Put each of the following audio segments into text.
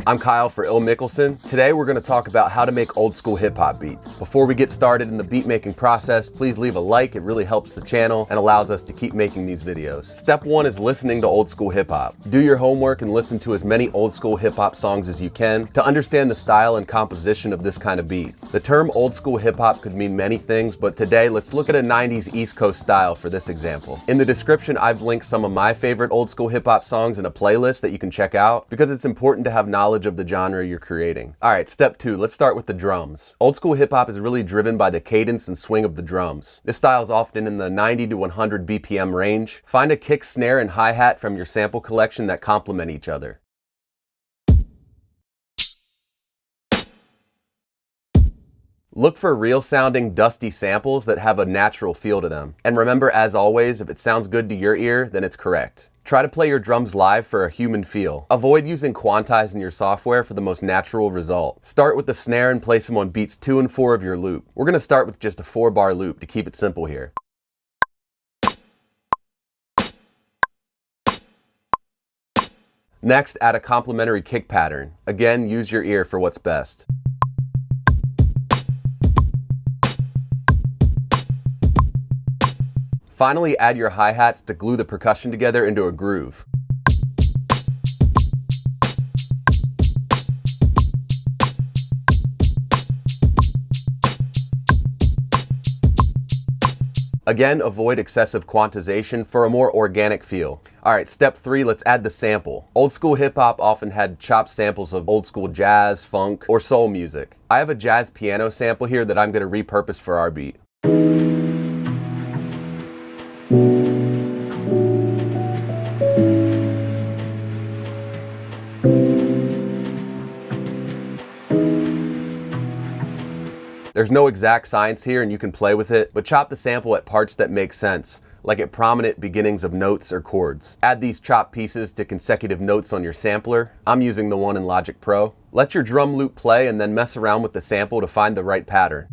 I'm Kyle for Il Mickelson. Today we're going to talk about how to make old school hip hop beats. Before we get started in the beat making process, please leave a like. It really helps the channel and allows us to keep making these videos. Step 1 is listening to old school hip hop. Do your homework and listen to as many old school hip hop songs as you can to understand the style and composition of this kind of beat. The term old school hip hop could mean many things, but today let's look at a 90s East Coast style for this example. In the description, I've linked some of my favorite old school hip hop songs in a playlist that you can check out because it's important to have knowledge of the genre you're creating. Alright, step 2, let's start with the drums. Old school hip hop is really driven by the cadence and swing of the drums. This style is often in the 90 to 100 BPM range. Find a kick, snare, and hi-hat from your sample collection that complement each other. Look for real sounding, dusty samples that have a natural feel to them. And remember, as always, if it sounds good to your ear, then it's correct. Try to play your drums live for a human feel. Avoid using quantize in your software for the most natural result. Start with the snare and place them on beats 2 and 4 of your loop. We're going to start with just a 4-bar loop to keep it simple here. Next, add a complementary kick pattern. Again, use your ear for what's best. Finally, add your hi-hats to glue the percussion together into a groove. Again, avoid excessive quantization for a more organic feel. Alright, step 3, let's add the sample. Old school hip hop often had chopped samples of old school jazz, funk, or soul music. I have a jazz piano sample here that I'm going to repurpose for our beat. There's no exact science here and you can play with it, but chop the sample at parts that make sense, like at prominent beginnings of notes or chords. Add these chopped pieces to consecutive notes on your sampler. I'm using the one in Logic Pro. Let your drum loop play and then mess around with the sample to find the right pattern.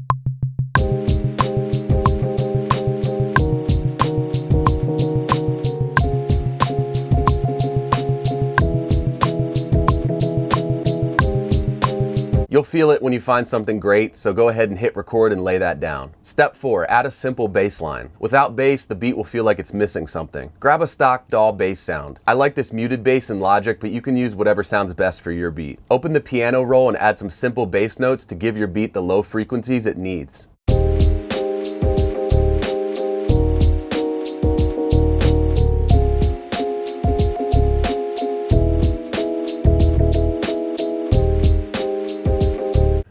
You'll feel it when you find something great, so go ahead and hit record and lay that down. Step 4, add a simple bass line. Without bass, the beat will feel like it's missing something. Grab a stock DAW bass sound. I like this muted bass in Logic, but you can use whatever sounds best for your beat. Open the piano roll and add some simple bass notes to give your beat the low frequencies it needs.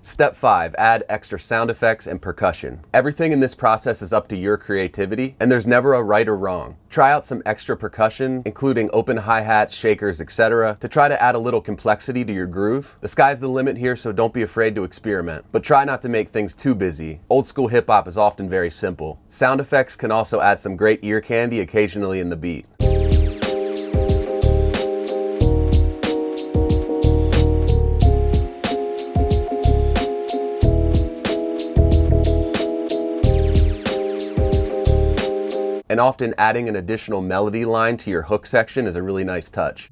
Step 5, add extra sound effects and percussion. Everything in this process is up to your creativity, and there's never a right or wrong. Try out some extra percussion, including open hi-hats, shakers, etc., to try to add a little complexity to your groove. The sky's the limit here, so don't be afraid to experiment. But try not to make things too busy. Old school hip-hop is often very simple. Sound effects can also add some great ear candy occasionally in the beat. And often adding an additional melody line to your hook section is a really nice touch.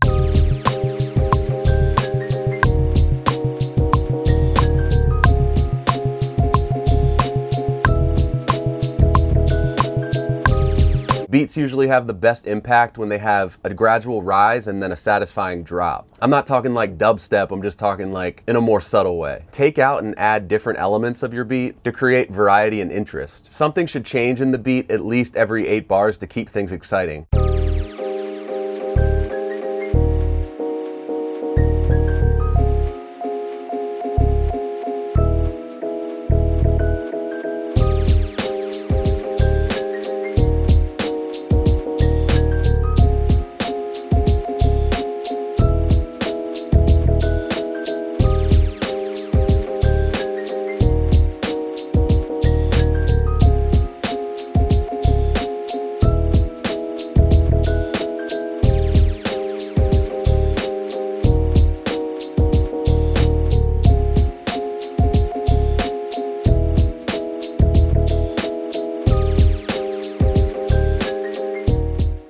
Beats usually have the best impact when they have a gradual rise and then a satisfying drop. I'm not talking like dubstep, I'm just talking like in a more subtle way. Take out and add different elements of your beat to create variety and interest. Something should change in the beat at least every 8 bars to keep things exciting.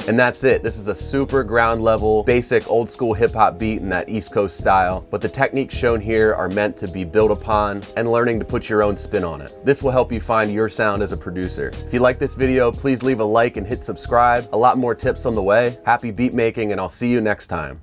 And that's it. This is a super ground level, basic old school hip hop beat in that East Coast style. But the techniques shown here are meant to be built upon and learning to put your own spin on it. This will help you find your sound as a producer. If you like this video, please leave a like and hit subscribe. A lot more tips on the way. Happy beat making, and I'll see you next time.